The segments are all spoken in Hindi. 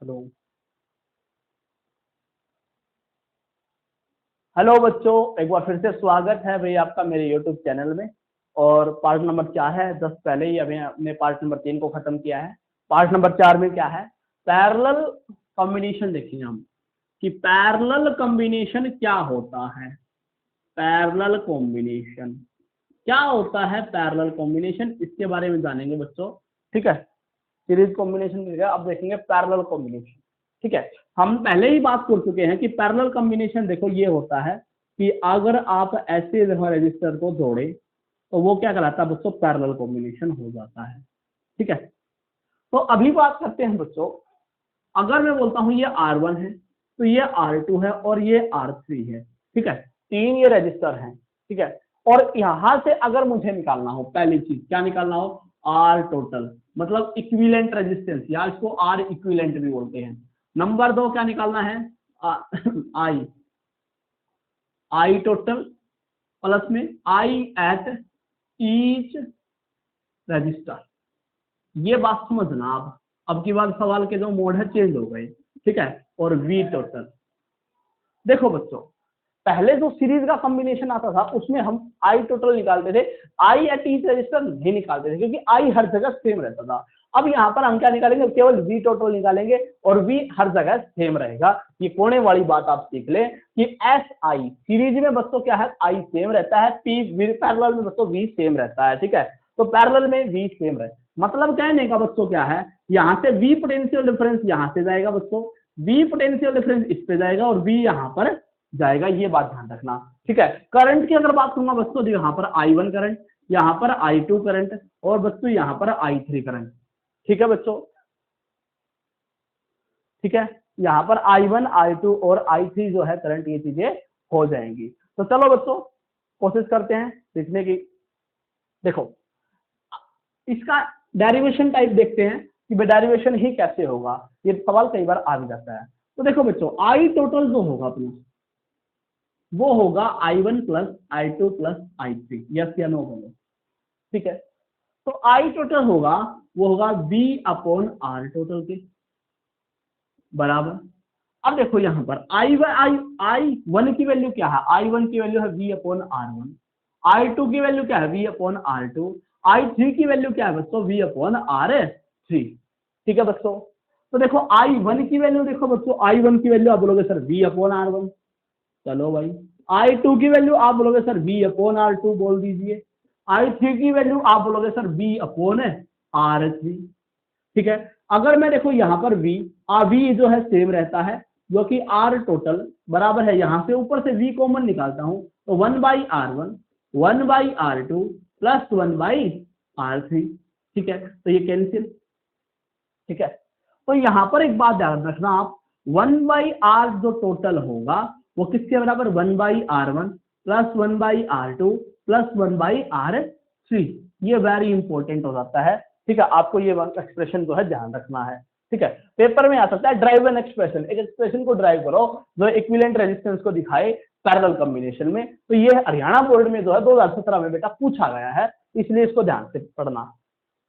हेलो हेलो बच्चों, एक बार फिर से स्वागत है भाई आपका मेरे YouTube चैनल में। और पार्ट नंबर 4 है। जस्ट पहले ही अभी हमने पार्ट नंबर 3 को खत्म किया है। पार्ट नंबर 4 में क्या है, पैरेलल कॉम्बिनेशन देखेंगे हम कि पैरेलल कॉम्बिनेशन क्या होता है। पैरेलल कॉम्बिनेशन क्या होता है, पैरेलल कॉम्बिनेशन इसके बारे में जानेंगे बच्चों। ठीक है, सीरीज कॉम्बिनेशन मिल गया, अब देखेंगे पैरेलल कॉम्बिनेशन। ठीक है, हम पहले ही बात कर चुके हैं कि पैरेलल कॉम्बिनेशन देखो ये होता है कि अगर आप ऐसे रजिस्टर को जोड़े तो वो क्या कहलाता है बच्चों, पैरेलल कॉम्बिनेशन हो जाता है। ठीक है, तो अभी बात करते हैं बच्चों, अगर मैं बोलता हूं ये R1 है तो ये R2 है और ये R3 है। ठीक है, तीन ये रजिस्टर हैं। ठीक है, और यहां से अगर मुझे निकालना हो, पहली चीज क्या निकालना हो, R टोटल, मतलब इक्विवेलेंट रेजिस्टेंस, या इसको R इक्विवेलेंट भी बोलते हैं। नंबर 2 क्या निकालना है, I टोटल प्लस में I एट ईच रजिस्टर। ये बात समझना आप, अब की बार सवाल के जो मोड है चेंज हो गए। ठीक है, और V टोटल। देखो बच्चों, पहले जो सीरीज का कॉम्बिनेशन आता था उसमें हम आई टोटल निकालते थे, आई एट ईच रजिस्टर नहीं निकालते थे क्योंकि आई हर जगह सेम रहता था। अब यहाँ पर हम क्या निकालेंगे, केवल वी टोटल निकालेंगे और वी हर जगह सेम रहेगा। ये कोने वाली बात आप सीख लें कि एस आई सीरीज में बच्चों क्या है, आई सेम रहता है, पी पैरेलल में बच्चों वी सेम रहता है। ठीक है, तो पैरेलल में वी सेम रहे, मतलब कहने का बच्चों क्या है, यहाँ से वी पोटेंशियल डिफरेंस यहाँ से जाएगा बच्चों, वी पोटेंशियल डिफरेंस इस पे जाएगा और वी यहाँ पर जाएगा, ये बात ध्यान रखना। ठीक है, करंट की अगर बात करूंगा बच्चों, यहाँ पर I1 करंट, यहाँ पर I2 करंट और बच्चों यहाँ पर I3 करंट। ठीक है बच्चों, ठीक है, यहाँ पर I1 I2 और I3 जो है करंट, ये चीजें हो जाएंगी। तो चलो बच्चों कोशिश करते हैं लिखने की। देखो इसका डेरिवेशन टाइप देखते हैं कि डेरिवेशन ही कैसे होगा, ये सवाल कई बार आ भी जाता है। तो देखो बच्चों, आई टोटल जो होगा अपना वो होगा I1 plus I2 plus I3, yes या नो बोलो। ठीक है, तो आई टोटल होगा वो होगा V अपॉन R टोटल के बराबर। अब देखो यहाँ पर I1 की वैल्यू क्या है, I1 की वैल्यू है V अपॉन R1, I2 की वैल्यू क्या है, V अपॉन R2, I3 की वैल्यू क्या है बच्चों, V अपॉन R3। ठीक है बच्चों, तो देखो I1 की वैल्यू, देखो बच्चों I1 की वैल्यू आप बोलोगे सर V अपॉन R1, चलो भाई। I2 की वैल्यू आप बोलोगे सर V अपॉन R2 बोल दीजिए, I3 की वैल्यू आप बोलोगे सर V अपॉन R3। ठीक है, अगर मैं देखो यहाँ पर V जो है सेम रहता है, जो कि R टोटल बराबर है, यहाँ से ऊपर से V कॉमन निकालता हूं तो 1/R1 1/R2 प्लस 1/R3। ठीक है, तो ये कैंसिल। ठीक है, तो यहाँ पर एक बात ध्यान रखना आप, 1/R जो टोटल होगा वो किसके बराबर, 1/R1 plus 1/R2 plus 1/R3। ये वेरी इंपॉर्टेंट हो जाता है। ठीक है, आपको ये एक्सप्रेशन जो है ध्यान रखना है। ठीक है, पेपर में आ सकता है ड्राइव एन एक्सप्रेशन, एक एक्सप्रेशन को ड्राइव करो जो इक्विवेलेंट रेजिस्टेंस को दिखाए पैरेलल कॉम्बिनेशन में। तो ये हरियाणा बोर्ड में जो है 2017 में बेटा पूछा गया है, इसलिए इसको ध्यान से पढ़ना।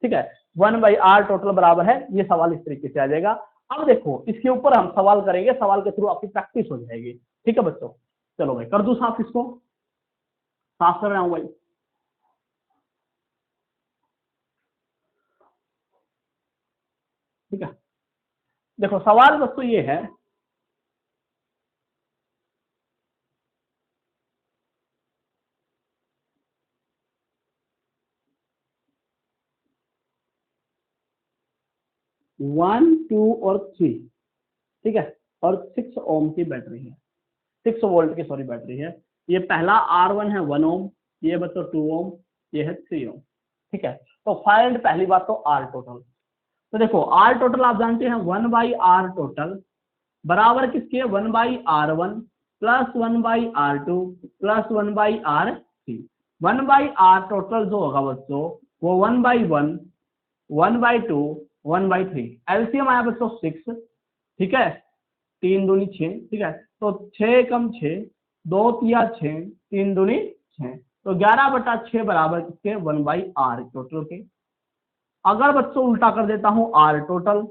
ठीक है, 1/R टोटल बराबर है, ये सवाल इस तरीके से आ जाएगा। अब देखो इसके ऊपर हम सवाल करेंगे, सवाल के थ्रू आपकी प्रैक्टिस हो जाएगी। ठीक है बच्चों, चलो भाई कर दूं साफ, इसको साफ कर रहा हूं भाई। ठीक है, देखो सवाल बच्चों ये है, वन टू और थ्री। ठीक है, और 6 ओम की बैटरी है, 6 वोल्ट की सॉरी बैटरी है। ये पहला R1 है 1 ओम, ये बच्चों 2 ओम, ये है 3 ओम। ठीक है, तो फाइंड पहली बात तो R टोटल। तो देखो R टोटल आप जानते हैं 1/R टोटल बराबर किसके, 1/R1 plus 1/R2 plus 1/R3। 1/R total जो होगा बच्चों वो 1/1 1/2 1/3, एलसीएम आया बच्चों 6। ठीक है, 3 दूनी 6। ठीक है, तो 6 कम 6, 2 तिया 6, 3 दूनी 6, तो 11/6 बराबर किसके, 1/R टोटल के। अगर बच्चों उल्टा कर देता हूं R टोटल,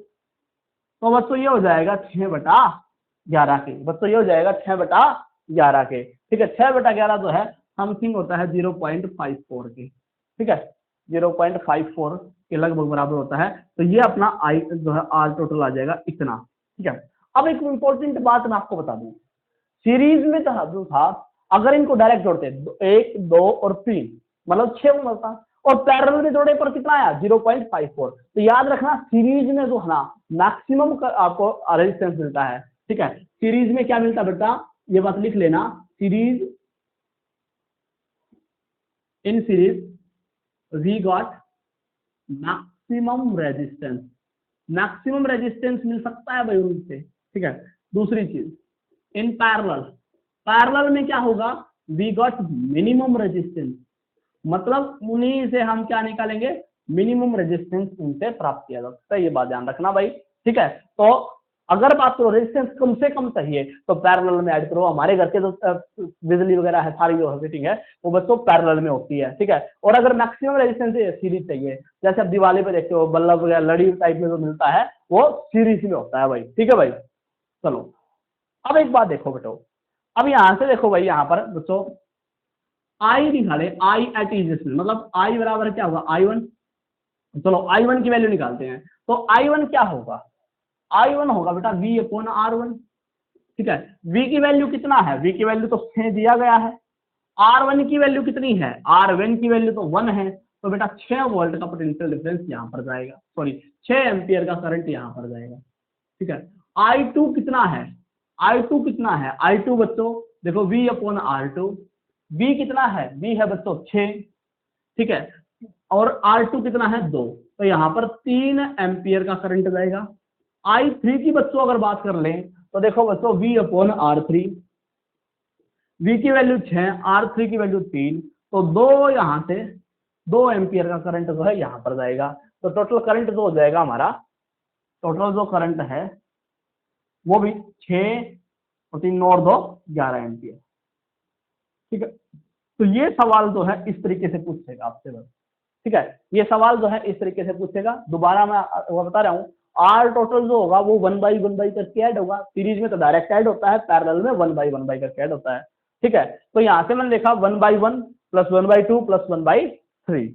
तो बच्चों ये हो जाएगा 6/11 के, बच्चों ये हो जाएगा 6/11 के। ठीक है, 6/11 जो है समथिंग होता है 0.54 के। ठीक है, 0.54 के लगभग बराबर होता है। तो ये अपना आई जो है आर टोटल आ जाएगा इतना। ठीक है, अब एक इंपॉर्टेंट बात मैं आपको बता दूं, सीरीज में जो था अगर इनको डायरेक्ट जोड़ते 1 2 और 3 मतलब 6 मिलता, और पैरेलल में जोड़े पर कितना आया 0.54। तो याद रखना सीरीज में जो है ना मैक्सिमम आपको रेजिस्टेंस मिलता है। ठीक है, सीरीज में क्या मिलता है बेटा, ये बात लिख लेना, series in series we got maximum resistance, maximum resistance मिल सकता है भाई उनसे। ठीक है, दूसरी चीज इन पैरेलल, पैरेलल में क्या होगा, वी गॉट मिनिमम रेजिस्टेंस, मतलब उन्हीं से हम क्या निकालेंगे, मिनिमम रेजिस्टेंस उनसे प्राप्त किया जा सकता है। ये बात ध्यान रखना भाई। ठीक है, तो अगर बात करो रेजिस्टेंस कम से कम चाहिए तो पैरेलल में ऐड करो। हमारे घर के जो बिजली वगैरह है सारी जो फिटिंग है वो बच्चों पैरेलल में होती है। ठीक है, और अगर मैक्सिमम रेजिस्टेंस सीरीज चाहिए, जैसे अब दिवाली पे देखते हो बल्ब वगैरह लड़ी टाइप में जो मिलता है वो सीरीज में होता है भाई। ठीक है भाई, चलो अब एक बात देखो बेटो, अब यहां से देखो भाई, यहाँ पर बच्चों आई निकाले, आई एट इज मतलब आई बराबर क्या होगा I1। चलो I1 की वैल्यू निकालते हैं, तो I1 क्या होगा, I1 होगा बेटा V/R1। ठीक है, V की वैल्यू कितना है, V की वैल्यू तो 6 दिया गया है, R1 की वैल्यू कितनी है, R1 की वैल्यू तो 1 है, तो बेटा 6 वोल्ट का पोटेंशियल डिफरेंस यहाँ पर जाएगा, सॉरी 6 एम्पियर का करंट यहाँ पर जाएगा। ठीक है, I2 कितना है, I2 कितना है, I2 बच्चों देखो V/R2, V कितना है, V है बच्चों 6। ठीक है, और R2 कितना है 2, तो यहाँ पर 3 एम्पियर का करंट जाएगा। I3 की बच्चों अगर बात कर लें तो देखो बच्चों V/R3, V की वैल्यू 6, R3 की वैल्यू 3, तो 2 यहाँ से 2 एम्पियर का करंट जो है यहाँ पर जाएगा। तो टोटल करंट जो हो जाएगा हमारा, टोटल जो करंट है वो भी 6 और 3 9 और 2 11 एम्पियर। ठीक है, तो ये सवाल जो है इस तरीके से पूछेगा आपसे बस। ठीक है, ये सवाल जो है इस तरीके से पूछेगा। दोबारा मैं बता रहा हूँ, आर टोटल जो होगा वो 1/1 करके ऐड होगा, सीरीज में तो डायरेक्ट ऐड होता है, पैरेलल में 1/1 करके ऐड होता है। ठीक है, तो यहाँ से मैंने लिखा 1/1 + 1/2 + 1/3।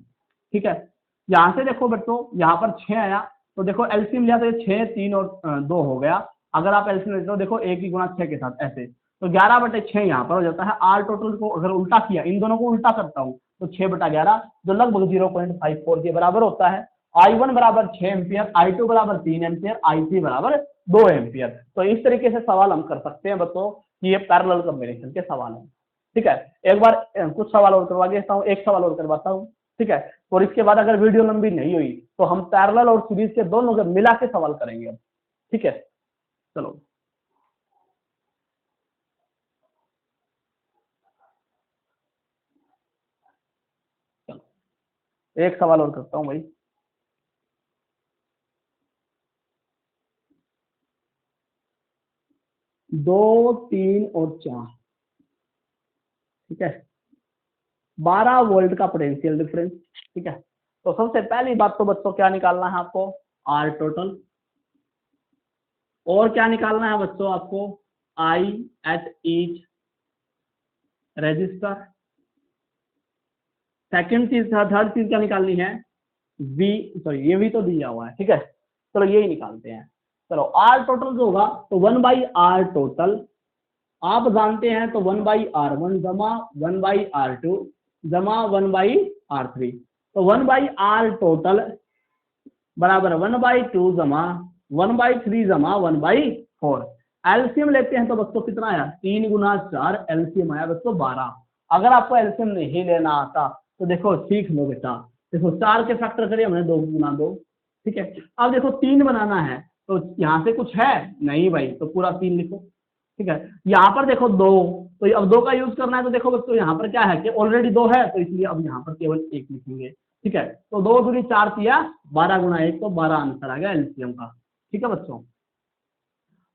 ठीक है, यहाँ से देखो बच्चों यहाँ पर 6 आया, तो देखो एलसीएम लिया तो 6 3 और 2 हो गया। अगर आप एलसीएम लेते हो देखो 1 की गुणा 6 के साथ ऐसे, तो 11/6 यहाँ पर हो जाता है। आर टोटल को अगर उल्टा किया, इन दोनों को उल्टा करता हूँ तो 6/11 जो लगभग 0.54 के बराबर होता है। I1 बराबर 6 एम्पियर, I2 बराबर 3 एम्पियर, I3 बराबर 2 एम्पियर। तो इस तरीके से सवाल हम कर सकते हैं बच्चों कि ये पैरेलल कॉम्बिनेशन के सवाल हैं। ठीक है, एक बार कुछ सवाल और करवा देता हूँ, एक सवाल और करवाता हूँ। ठीक है, और इसके बाद अगर वीडियो लंबी नहीं हुई तो हम पैरेलल और सीरीज के दोनों को मिला के सवाल करेंगे। ठीक है, चलो एक सवाल और करता हूं भाई। 2 3 और 4। ठीक है, 12 वोल्ट का पोटेंशियल डिफरेंस। ठीक है, तो सबसे पहली बात तो बच्चों क्या निकालना है आपको, आर टोटल, और क्या निकालना है बच्चों आपको, आई एट ईच रजिस्टर। सेकंड चीज, थर्ड चीज क्या निकालनी है, वी, सॉरी ये भी तो दिया हुआ है। ठीक है, चलो यही निकालते हैं। चलो आर टोटल जो होगा तो 1/R टोटल, आप जानते हैं तो 1/R1 जमा 1/R2 जमा 1/R3, तो 1/R टोटल बराबर 1/2 जमा 1/3 जमा 1/4। एलसीएम लेते हैं तो बच्चों कितना आया, 3 × 4 एलसीएम आया बच्चों 12। अगर आपको एलसीएम नहीं लेना आता तो देखो सीख लो बेटा, देखो 4 के फैक्टर करिए हमने 2 × 2। ठीक है, अब देखो 3 बनाना है तो यहाँ से कुछ है नहीं भाई, तो पूरा 3 लिखो। ठीक है, यहाँ पर देखो 2, तो अब 2 का यूज करना है तो देखो बच्चों यहाँ पर क्या है कि ऑलरेडी 2 है, तो इसलिए अब यहाँ पर केवल 1 लिखेंगे। ठीक है, तो 2 दूनी 4 किया 12 × 1, तो 12 आंसर आ गया एलसीएम का। ठीक है बच्चों,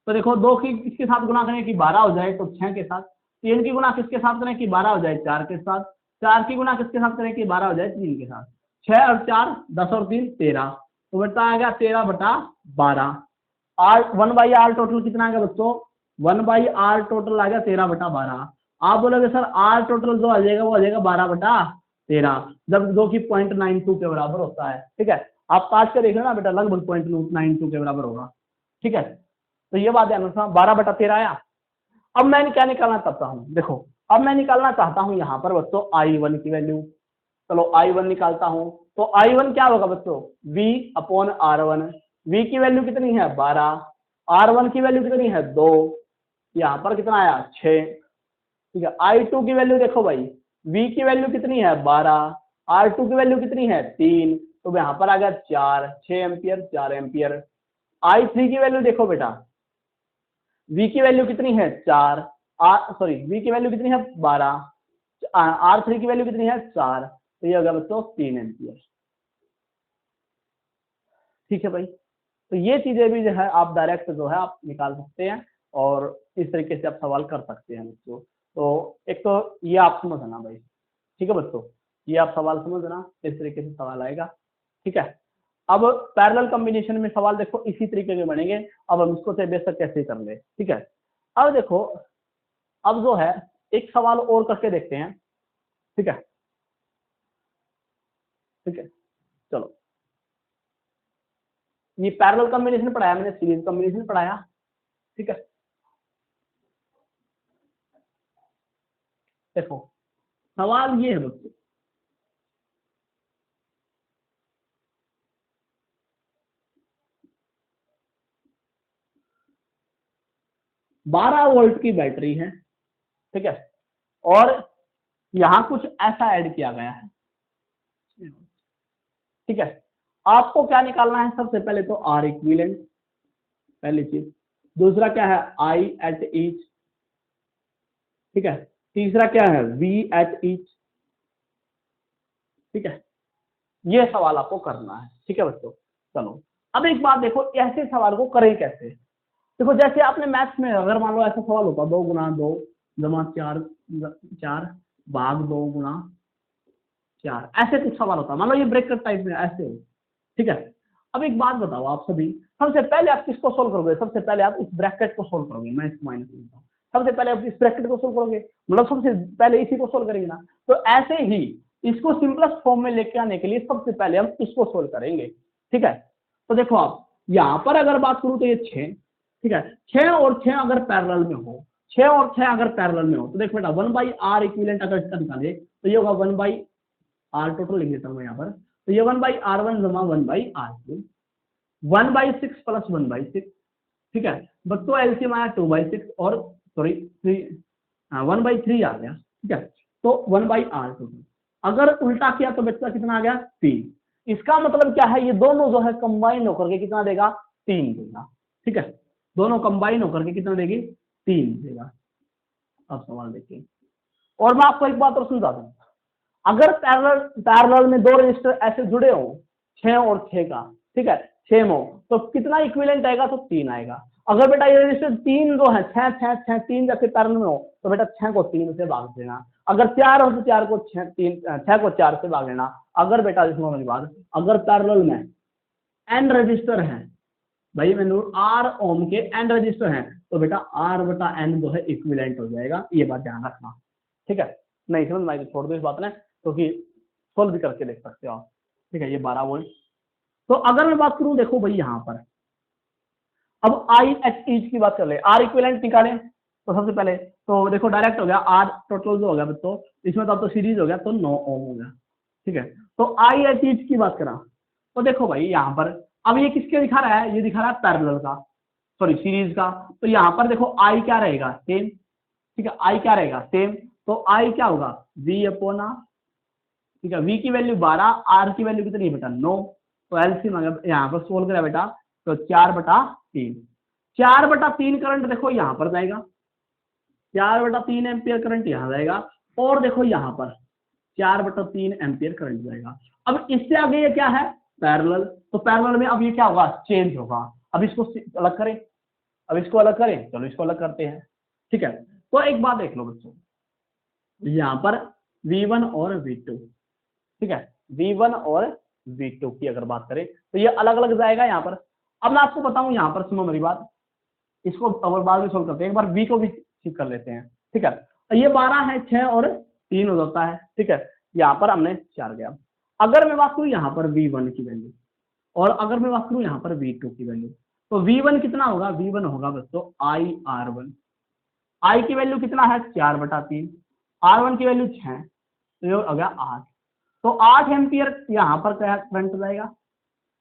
तो देखो 2 की किसके साथ गुना करें कि 12 हो जाए, तो 6 के साथ। 3 की गुना किसके साथ करें कि 12 हो जाए, 4 के साथ। 4 की गुना किसके साथ करें कि 12 हो जाए, 3 के साथ। 6 और 4 10 और 3 13, तो बेटा आ गया 13/12। 1/r टोटल कितना आ गया बच्चों, 1/r टोटल आ गया 13/12। आप बोलोगे सर आर टोटल जो आ जाएगा वो आ जाएगा 12/13, जब जो कि 0.92 के बराबर होता है। ठीक है, आप काट के देख लेना बेटा, लगभग 0.92 के बराबर होगा। ठीक है, तो ये बात ध्यान रखना, 12/13 आया। अब मैं क्या निकालना चाहता हूँ, देखो अब मैं निकालना चाहता हूँ यहाँ पर बच्चों I1 की वैल्यू। चलो I1 निकालता हूँ, तो I1 क्या होगा बच्चों, V/R1। V की वैल्यू कितनी है 12, R1 की वैल्यू कितनी है 2, यहाँ पर कितना आया 6। ठीक है, I2 की वैल्यू देखो भाई, V की वैल्यू कितनी है 12, R2 की वैल्यू कितनी है 3, तो यहाँ पर आ गया 4, 6 एम्पियर 4 एम्पियर। I3 की वैल्यू देखो बेटा, V की वैल्यू कितनी है 4, V की वैल्यू कितनी है 12, R3 की वैल्यू कितनी है 4, तो ये हो गया बच्चों 3 एम्पियर। ठीक है भाई, तो ये चीजें भी जो है आप डायरेक्ट जो है आप निकाल सकते हैं और इस तरीके से आप सवाल कर सकते हैं बच्चों। तो एक तो ये आप समझना भाई, ठीक है बच्चों, ये आप सवाल समझना, इस तरीके से सवाल आएगा। ठीक है, अब पैरेलल कॉम्बिनेशन में सवाल देखो इसी तरीके के बनेंगे। अब हम इसको से बेशक कैसे कर ले। ठीक है, अब देखो, अब जो है एक सवाल और करके देखते हैं। ठीक है, ठीक है, चलो, ये पैरेलल कॉम्बिनेशन पढ़ाया मैंने, सीरीज कॉम्बिनेशन पढ़ाया। ठीक है, देखो सवाल ये है बच्चों, 12 वोल्ट की बैटरी है। ठीक है, और यहां कुछ ऐसा ऐड किया गया है। ठीक है, आपको क्या निकालना है, सबसे पहले तो आर इक्विवेलेंट, पहली चीज। दूसरा क्या है, आई एट ईच। ठीक है, तीसरा क्या है, वी एट ईच। ठीक है, ये सवाल आपको करना है। ठीक है बच्चों, चलो अब एक बात देखो, ऐसे सवाल को करें कैसे। देखो जैसे आपने मैथ्स में अगर मान लो ऐसा सवाल होता 2 गुना 2 जमा 4 4 भाग 2 गुना 4, ऐसे कुछ सवाल होता, मान लो ये ब्रेकेट टाइप में ऐसे हो। ठीक है, अब एक बात बताओ आप सभी, सबसे पहले आप किसको सोल्व करोगे, सबसे पहले आप इस ब्रैकेट को सोल्व करोगे, मैं इसको माइनस करता हूँ, सबसे पहले आप इस ब्रैकेट को सोल्व करोगे, मतलब सबसे पहले इसी को सोल्व करेंगे ना। तो ऐसे ही इसको सिंपलेस्ट फॉर्म में लेके आने के लिए सबसे पहले हम इसको सोल्व करेंगे। ठीक है, तो देखो आप यहाँ पर अगर बात करूँ तो ये 6। ठीक है, 6 और 6 अगर पैरेलल में हो, 6 और 6 अगर पैरेलल में हो, तो देखो बेटा 1/r इक्विवेलेंट अगर इसका निकाले तो ये होगा 1/r टोटल लिख देता हूँ मैं यहाँ पर, तो ये 1/r1 जमा 1/r2, 1/6 प्लस 1/6। ठीक है, बच्चों एलसीएम आया 2/6 और सॉरी 1/3 आ गया। ठीक है, तो 1/r टोटल, अगर उल्टा किया तो बच्चा कितना आ गया 3। इसका मतलब क्या है, ये दोनों जो है कंबाइन होकर के कितना देगा 3 देगा। ठीक है, दोनों कंबाइन होकर के कितना देगी 3 देगा। अब सवाल देखिए, और मैं आपको एक बात और समझा दूं, अगर पैरेलल में 2 रजिस्टर ऐसे जुड़े हो 6 और 6 का, ठीक है, सेम हो, तो कितना इक्विवेलेंट आएगा, तो 3 आएगा। अगर बेटा ये रजिस्टर 3 जो है 6 6 6 3 जैसे पैरेलल में हो, तो बेटा 6 को 3 से भाग देना। अगर 4 हो तो 4 को 6 को 4 से भाग देना। अगर बेटा इसमें मेरी बात, अगर पैरेलल में n रजिस्टर है भाई, मैंने R ओम के n रजिस्टर हैं, तो बेटा R/n जो है इक्विवेलेंट हो जाएगा, ये बात ध्यान रखना। ठीक है, नहीं समझ में आई तो छोड़ दो इस बात ने, क्योंकि सोल्व भी करके देख सकते हो आप। ठीक है, ये 12 वोल्ट। तो अगर मैं बात करूं देखो भाई यहाँ पर, अब आई एच ईच की बात कर ले, आर इक्विवेलेंट निकालें तो सबसे पहले तो देखो डायरेक्ट हो गया, आर टोटल जो हो गया बच्चों, इसमें तो अब तो सीरीज हो गया तो 9 ओम हो गया। ठीक है, तो आई एच ईच की बात करा तो देखो भाई यहाँ पर, अब ये किसके दिखा रहा है, ये दिखा रहा है पैरेलल का, सॉरी सीरीज का। तो यहाँ पर देखो आई क्या रहेगा सेम। ठीक है, आई क्या रहेगा सेम, तो आई क्या होगा V/R। ठीक है, V की वैल्यू 12, R की वैल्यू कितनी है बेटा 9, तो एलसीएम यहाँ पर सोल्व करा बेटा, तो 4/3, 4/3 करंट देखो यहाँ पर जाएगा, 4/3 एम्पियर करंट यहाँ जाएगा, और देखो यहाँ पर 4/3 एम्पियर करंट जाएगा। अब इससे आगे ये क्या है पैरेलल, तो पैरेलल में अब ये क्या होगा चेंज होगा। अब इसको अलग करें, अब इसको अलग करें, चलो इसको अलग करते हैं। ठीक है, तो एक बात देख लो बच्चों, यहाँ पर V1 और V2, ठीक है, V1 और V2 की अगर बात करें तो ये अलग अलग जाएगा यहाँ पर। अब मैं आपको बताऊं यहाँ पर, सुनो मेरी बात, इसको और बाद में सोल्व करते हैं, एक बार बी को भी ठीक कर लेते हैं, ठीक है। तो ये 12 है, 6 और 3 हो जाता है, ठीक है। यहाँ पर हमने 4 गया। अगर मैं बात करूं यहाँ पर V1 की वैल्यू, और अगर मैं बात करूं यहाँ पर V2 की वैल्यू, तो V1 कितना होगा, V1 होगा दोस्तों IR1। आई की वैल्यू कितना है, 4/3, R1 की वैल्यू 6, तो ये हो गया 8। तो 8 एम्पियर यहाँ पर क्या करंट जाएगा,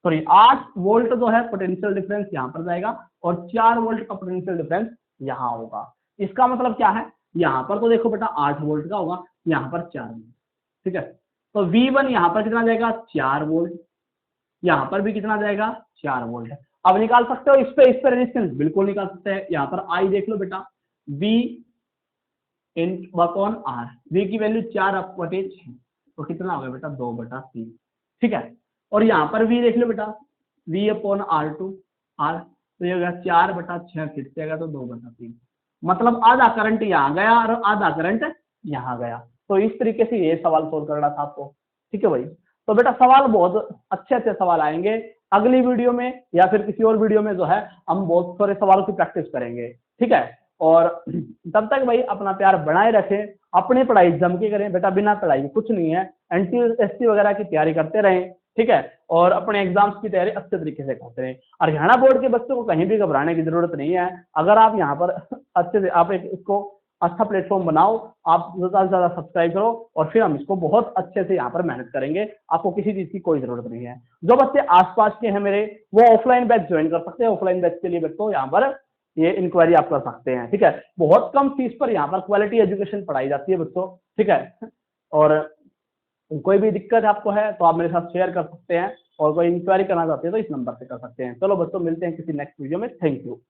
सॉरी 8 वोल्ट जो है पोटेंशियल डिफरेंस यहाँ पर जाएगा, और 4 वोल्ट का पोटेंशियल डिफरेंस यहाँ होगा। इसका मतलब क्या है, यहाँ पर तो देखो बेटा 8 वोल्ट का होगा, यहाँ पर 4 वोल्ट, ठीक है। तो V1 यहाँ पर कितना जाएगा, 4 वोल्ट, यहाँ पर भी कितना जाएगा, 4 वोल्ट। अब निकाल सकते हो इस पे रेजिस्टेंस, बिल्कुल निकाल सकते हैं। यहाँ पर I देख लो बेटा, V अपॉन R, V की वैल्यू 4/6, तो कितना होगा बेटा 2/3, ठीक है। और यहाँ पर V देख लो बेटा, V अपॉन R2, R, तो ये होगा 4/6, फिर से आएगा तो 2/3, मतलब आधा करंट यहाँ गया और आधा करंट यहाँ गया। तो इस तरीके से ये सवाल सोल्व करना था आपको, ठीक है भाई। तो बेटा सवाल बहुत अच्छे अच्छे सवाल आएंगे अगली वीडियो में, या फिर किसी और वीडियो में जो है हम बहुत सारे सवालों की प्रैक्टिस करेंगे, ठीक है। और तब तक भाई अपना प्यार बनाए रखें, अपनी पढ़ाई जम के करें बेटा, बिना पढ़ाई के कुछ नहीं है। NTSC वगैरह की तैयारी करते रहें, ठीक है, और अपने एग्जाम्स की तैयारी अच्छे तरीके से करते रहें। और हरियाणा बोर्ड के बच्चों को कहीं भी घबराने की जरूरत नहीं है। अगर आप यहाँ पर अच्छे से आप एक इसको अच्छा प्लेटफॉर्म बनाओ, आप ज़्यादा से ज़्यादा सब्सक्राइब करो, और फिर हम इसको बहुत अच्छे से यहाँ पर मेहनत करेंगे। आपको किसी चीज़ की कोई ज़रूरत नहीं है। जो बच्चे आसपास के हैं मेरे, वो ऑफलाइन बैच ज्वाइन कर सकते हैं। ऑफलाइन बैच के लिए बच्चों यहाँ पर ये इंक्वायरी आप कर सकते हैं, ठीक है। बहुत कम फीस पर यहाँ पर क्वालिटी एजुकेशन पढ़ाई जाती है बच्चों, ठीक है। और कोई भी दिक्कत आपको है तो आप मेरे साथ शेयर कर सकते हैं, और कोई इंक्वायरी करना चाहते हैं तो इस नंबर से कर सकते हैं। चलो बच्चों, मिलते हैं किसी नेक्स्ट वीडियो में। Thank you.